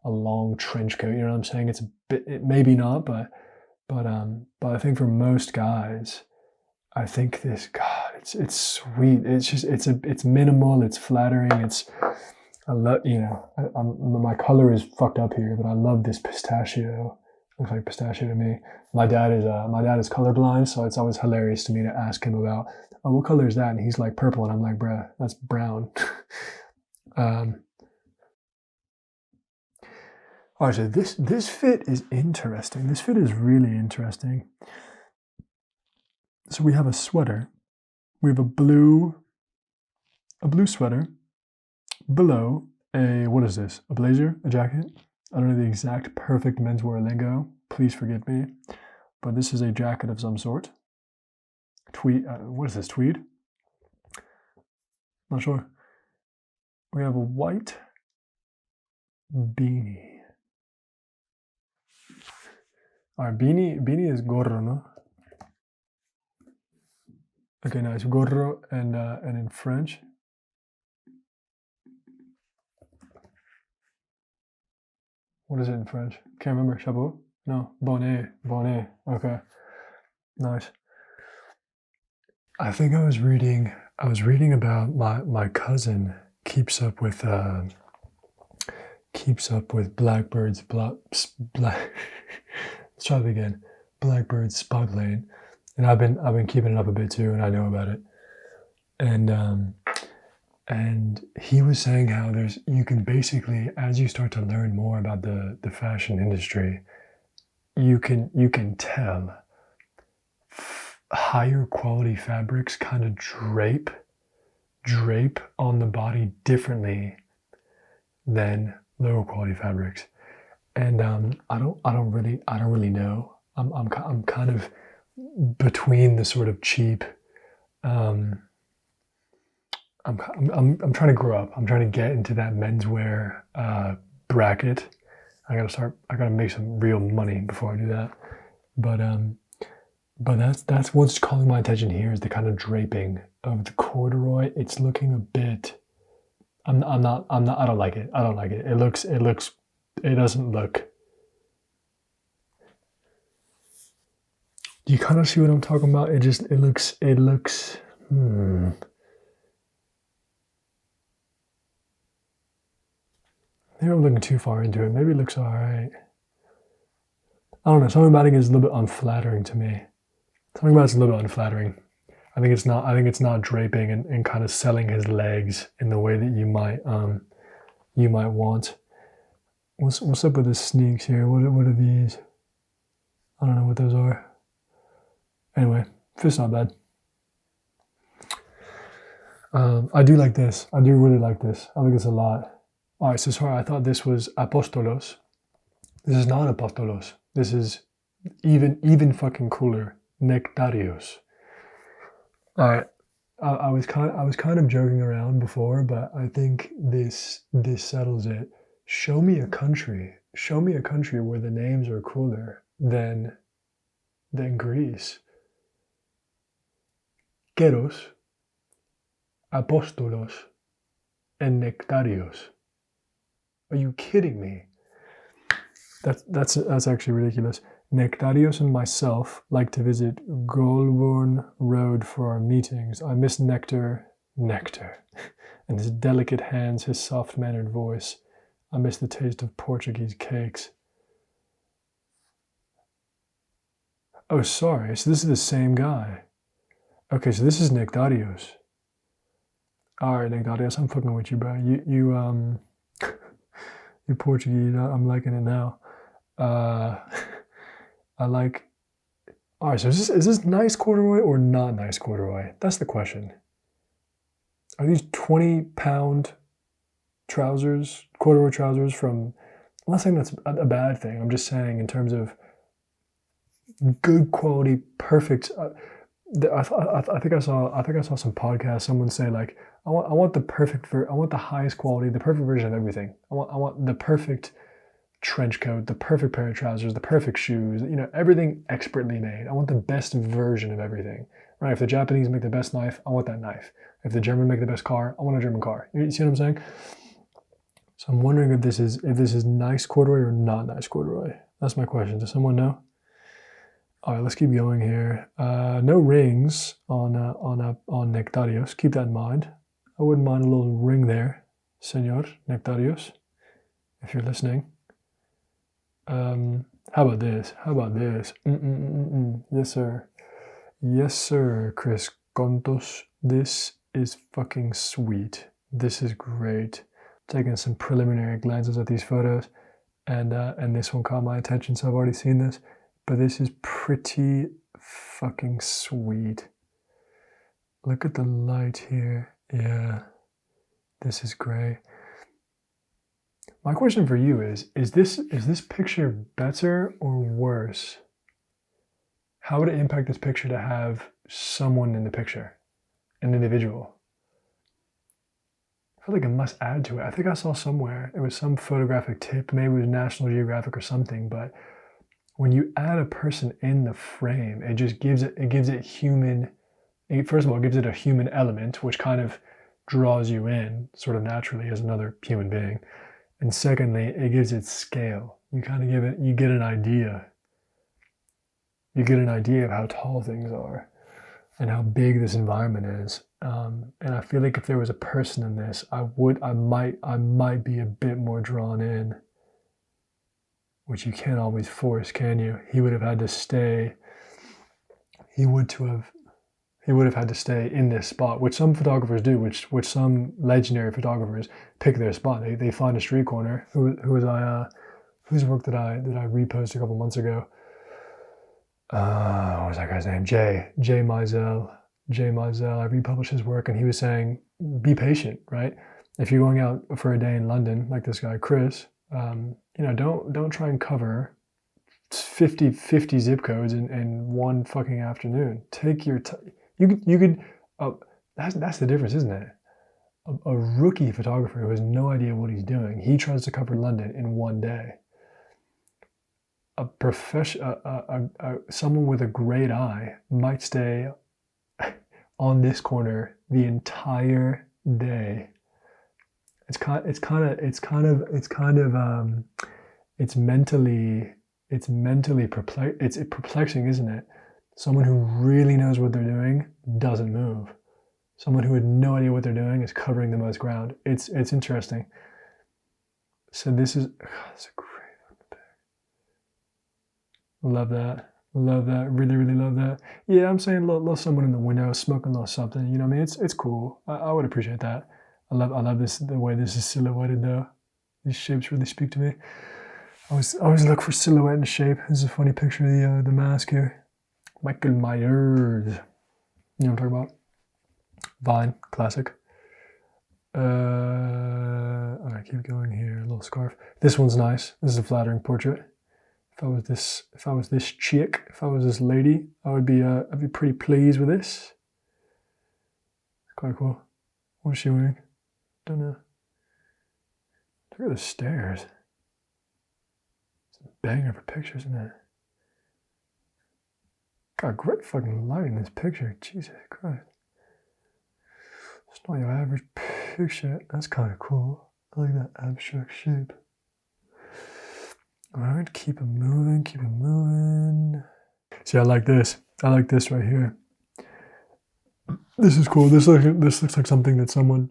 long trench coat. You know what I'm saying? It's a bit, maybe not, but I think for most guys, I think this, God, it's sweet. It's just, it's minimal. It's flattering. I love, you know, my color is fucked up here, but I love this pistachio. Looks like pistachio to me. My dad is colorblind, so it's always hilarious to me to ask him about, oh, what color is that? And he's like purple, and I'm like, bruh, that's brown. All right, so this fit is interesting. This fit is really interesting. So we have a sweater. We have a blue sweater below what is this? A blazer? A jacket? I don't know the exact perfect menswear lingo. Please forgive me. But this is a jacket of some sort. Tweed. What is this? Tweed? Not sure. We have a white beanie. All right, beanie is gorro, no? Okay, nice. Gorro and in French. What is it in French? Can't remember. Chapeau? No. Bonnet. Okay. Nice. I think I was reading about my cousin keeps up with blackbirds. Let's try it again. Blackbirds spot lane, and I've been keeping it up a bit too, and I know about it. And he was saying how you can basically, as you start to learn more about the fashion industry, you can tell higher quality fabrics kind of drape on the body differently than lower quality fabrics. And I don't really know. I'm kind of between the sort of cheap. I'm trying to grow up. I'm trying to get into that menswear bracket. I gotta make some real money before I do that. But that's what's calling my attention here is the kind of draping of the corduroy. It's looking a bit. I don't like it. It doesn't look. Do you kind of see what I'm talking about? It looks. Maybe I'm looking too far into it. Maybe it looks all right. I don't know. Something about it is a little bit unflattering to me. Something about it's a little bit unflattering. I think it's not draping and kind of selling his legs in the way that you might want. What's up with the sneaks here? What are these? I don't know what those are. Anyway, fit's not bad. I do like this. I do really like this. I like this a lot. All right, so sorry, I thought this was apostolos. This is not apostolos. This is even fucking cooler. Nectarios. All right, I was kind of joking around before, but I think this settles it. Show me a country where the names are cooler than Greece. Keros, Apostolos, and Nectarios. Are you kidding me? That's actually ridiculous. Nectarios and myself like to visit Golborn Road for our meetings. I miss Nectar, and his delicate hands, his soft-mannered voice. I miss the taste of Portuguese cakes. Oh, sorry. So this is the same guy. Okay, so this is Nectarios. All right, Nectarios, I'm fucking with you, bro. You you're Portuguese. I'm liking it now. I like. All right, so is this nice corduroy or not nice corduroy? That's the question. Are these 20-pound trousers, corduroy trousers from? I'm not saying that's a bad thing. I'm just saying in terms of good quality, perfect. I think I saw some podcast. Someone say like, I want the highest quality, the perfect version of everything. I want the perfect trench coat, the perfect pair of trousers, the perfect shoes. Everything expertly made. I want the best version of everything. Right? If the Japanese make the best knife, I want that knife. If the German make the best car, I want a German car. You see what I'm saying? So I'm wondering if this is nice corduroy or not nice corduroy. That's my question. Does someone know? All right, let's keep going here. No rings on Nectarios. Keep that in mind. I wouldn't mind a little ring there, Senor Nectarios, if you're listening. How about this? Yes, sir. Yes, sir, Chris Kontos. This is fucking sweet. This is great. Taking some preliminary glances at these photos, and this one caught my attention, so I've already seen this. But this is pretty fucking sweet. Look at the light here. Yeah, this is great. My question for you is this picture better or worse? How would it impact this picture to have someone in the picture, an individual? I feel like it must add to it. I think I saw somewhere, it was some photographic tip, maybe it was National Geographic or something, but when you add a person in the frame, it just gives it human. First of all, it gives it a human element, which kind of draws you in sort of naturally as another human being. And secondly, it gives it scale. You get an idea. You get an idea of how tall things are and how big this environment is. And I feel like if there was a person in this, I might be a bit more drawn in. Which you can't always force, can you? He would have had to stay. He would have had to stay in this spot, which some photographers do, which some legendary photographers pick their spot. They find a street corner. Whose work did I repost a couple months ago? What was that guy's name? Jay Mizell. I republished his work, and he was saying, be patient, right? If you're going out for a day in London, like this guy Chris. Don't try and cover 50 zip codes in one fucking afternoon. Take your time. You could. That's the difference, isn't it? A rookie photographer who has no idea what he's doing. He tries to cover London in one day. Someone with a great eye might stay on this corner the entire day. It's perplexing, isn't it? Someone who really knows what they're doing doesn't move. Someone who had no idea what they're doing is covering the most ground. It's interesting. So this is it's a great fucking pic. Love that. Love that. Really, really love that. Yeah, I'm saying little someone in the window smoking a little something. You know what I mean? It's cool. I would appreciate that. I love this, the way this is silhouetted though. These shapes really speak to me. I always look for silhouette and shape. This is a funny picture of the mask here. Michael Myers. You know what I'm talking about? Vine, classic. Alright, keep going here. A little scarf. This one's nice. This is a flattering portrait. If I was this chick, if I was this lady, I'd be pretty pleased with this. It's quite cool. What is she wearing? Don't know. Look at the stairs. It's a banger for pictures, isn't it? Got great fucking light in this picture. Jesus Christ. It's not your average picture. That's kind of cool. I like that abstract shape. Alright, keep it moving, keep it moving. See, I like this. I like this right here. This is cool. This looks like something that someone...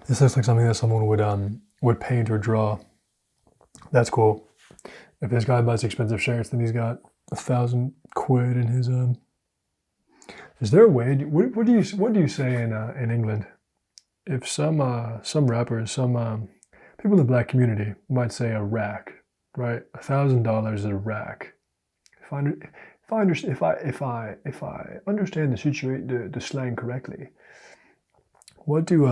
This looks like something that someone would paint or draw. That's cool. If this guy buys expensive shirts, then he's got 1,000 quid in his Is there a way? What do you say in England? If some rappers, some people in the black community might say a rack, right? $1,000 is a rack. If I understand the slang correctly, what do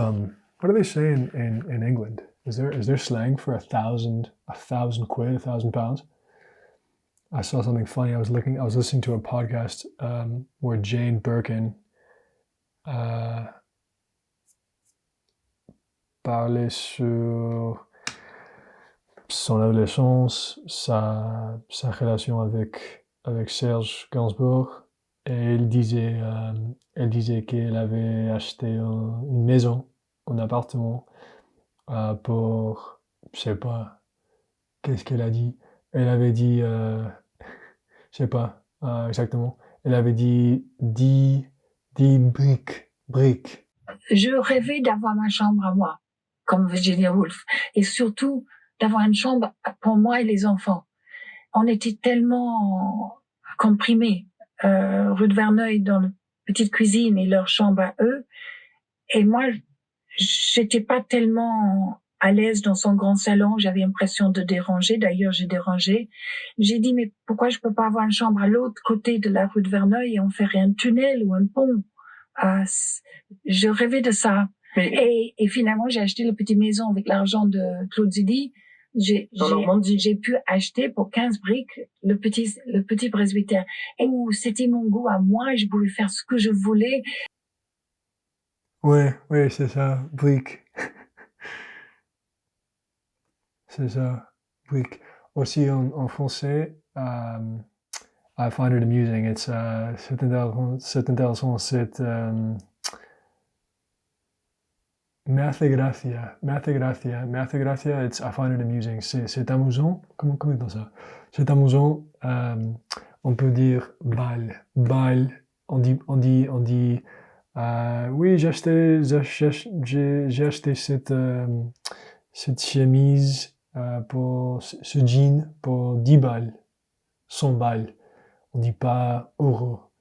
they say in England? Is there slang for 1,000 quid, 1,000 pounds? I saw something funny. I was listening to a podcast where Jane Birkin parlait sur son adolescence, sa relation avec Serge Gainsbourg, et elle disait qu'elle avait acheté une maison, un appartement pour, je sais pas, qu'est-ce qu'elle a dit? Elle avait dit, je sais pas exactement, elle avait dit 10 briques. Je rêvais d'avoir ma chambre à moi, comme Virginia Woolf, et surtout d'avoir une chambre pour moi et les enfants. On était tellement comprimés, rue de Verneuil, dans la petite cuisine et leur chambre à eux, et moi, j'étais pas tellement à l'aise dans son grand salon, j'avais l'impression de déranger, d'ailleurs j'ai dérangé. J'ai dit, mais pourquoi je peux pas avoir une chambre à l'autre côté de la rue de Verneuil et on ferait un tunnel ou un pont? Je rêvais de ça. Et finalement, j'ai acheté la petite maison avec l'argent de Claude Zidi. J'ai pu acheter pour 15 briques le petit presbytère. Et où c'était mon goût à moi, et je pouvais faire ce que je voulais. Oui, c'est ça, briques. C'est ça, briques. Aussi en français, I find it amusing. C'est intéressant, c'est me hace gracia. I find it amusing. C'est amusant. Comment dit ça? C'est amusant. On peut dire balle. On dit. Oui, j'ai acheté cette chemise pour ce jean pour 10 balles, 100 balles. On dit pas euro.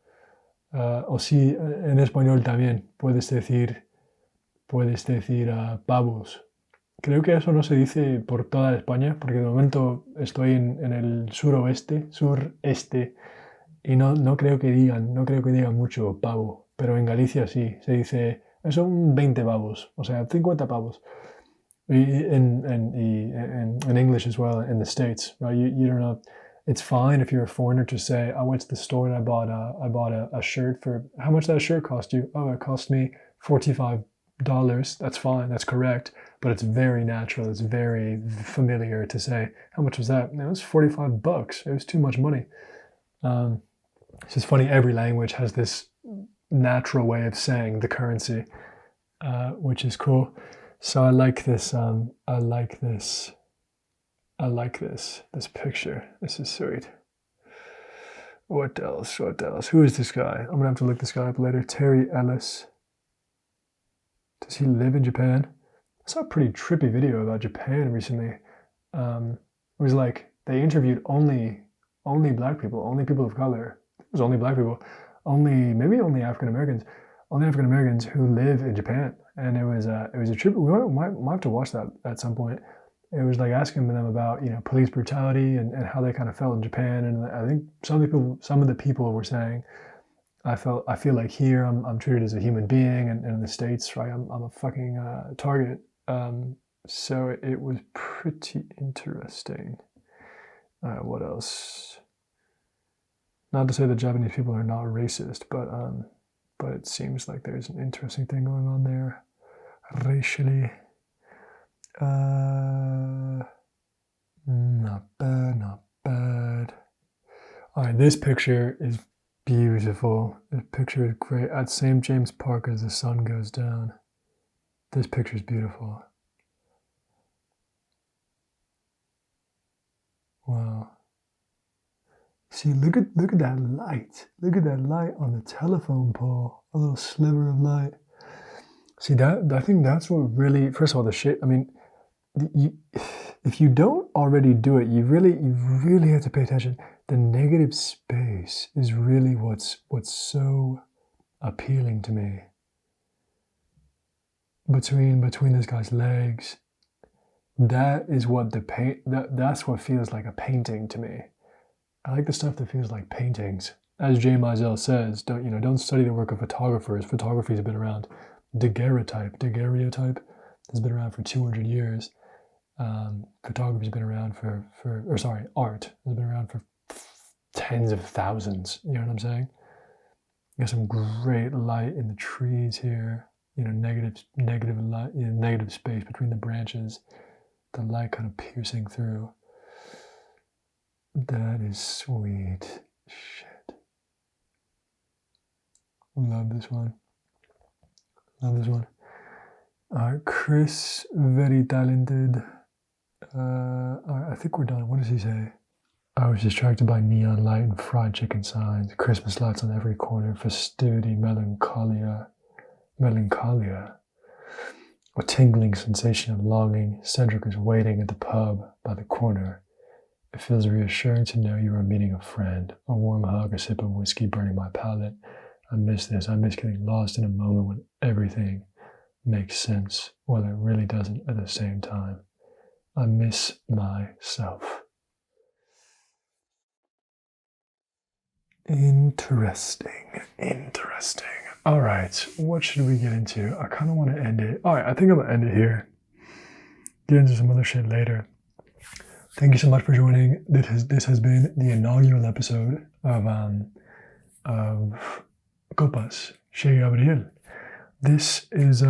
Aussi en español también puedes decir pavos. Creo que eso no se dice por toda España, porque de momento estoy en el sureste, y no creo que digan mucho pavo, pero en Galicia sí, se dice, son 20 pavos, o sea, 50 pavos. In English as well, in the States, right? You don't know. It's fine if you're a foreigner to say, I went to the store and I bought a shirt for, how much did that shirt cost you? Oh, it cost me $45. That's fine, that's correct, but it's very natural, it's very familiar to say, how much was that? It was $45. It was too much money. It's just funny, every language has this natural way of saying the currency, which is cool. So I like this picture. This is sweet. What else? Who is this guy? I'm gonna have to look this guy up later. Terry Ellis. Does he live in Japan? I saw a pretty trippy video about Japan recently. It was like they interviewed only black people, only people of color. It was only black people, maybe only African Americans who live in Japan. And it was a trip. We might have to watch that at some point. It was like asking them about, you know, police brutality and how they kind of felt in Japan. And I think some of the people were saying, I feel like here I'm treated as a human being, and in the States, right, I'm a fucking target. So it was pretty interesting. What else? Not to say that Japanese people are not racist, but it seems like there's an interesting thing going on there, racially. Not bad. All right, this picture is beautiful. This picture is great. At St. James Park as the sun goes down. This picture is beautiful. Wow. See, look at that light. Look at that light on the telephone pole. A little sliver of light. See, that I think that's what really, first of all, the shape, I mean, if you don't already do it, you really have to pay attention. The negative space is really what's so appealing to me. Between this guy's legs, that is what that's what feels like a painting to me. I like the stuff that feels like paintings. As J. Mizell says, don't study the work of photographers. Photography has been around. Daguerreotype has been around for 200 years. Photography has been around art has been around for tens of thousands. You know what I'm saying? There's some great light in the trees here. You know, negative light, negative space between the branches. The light kind of piercing through. That is sweet. Shit. Love this one. Chris, very talented. I think we're done. What does he say? I was distracted by neon light and fried chicken signs, Christmas lights on every corner, festivity, melancholia. A tingling sensation of longing. Cedric is waiting at the pub by the corner. It feels reassuring to know you are meeting a friend. A warm hug, a sip of whiskey burning my palate. I miss this. I miss getting lost in a moment when everything makes sense, while it really doesn't at the same time. I miss myself. Interesting. All right, what should we get into? I kind of want to end it. All right, I think I'm going to end it here. Get into some other shit later. Thank you so much for joining. This has been the inaugural episode of Copas, Chez Gabriel. This is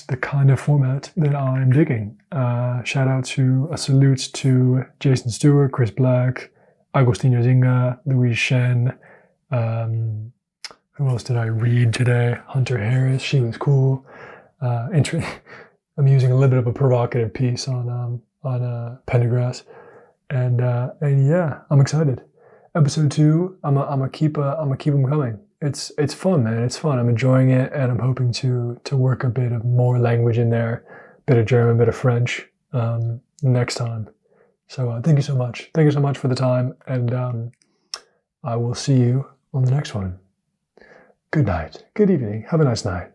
the kind of format that I'm digging. A salute to Jason Stewart, Chris Black, Agostinho Zinga, Louise Chen. Who else did I read today? Hunter Harris, she was cool. I'm using a little bit of a provocative piece on Pendergrass, and yeah, I'm excited. Episode 2, I'm gonna keep them coming. It's fun, man. It's fun. I'm enjoying it, and I'm hoping to work a bit of more language in there, bit of German, bit of French, next time. So thank you so much. Thank you so much for the time, and I will see you on the next one. Good night. Good evening. Have a nice night.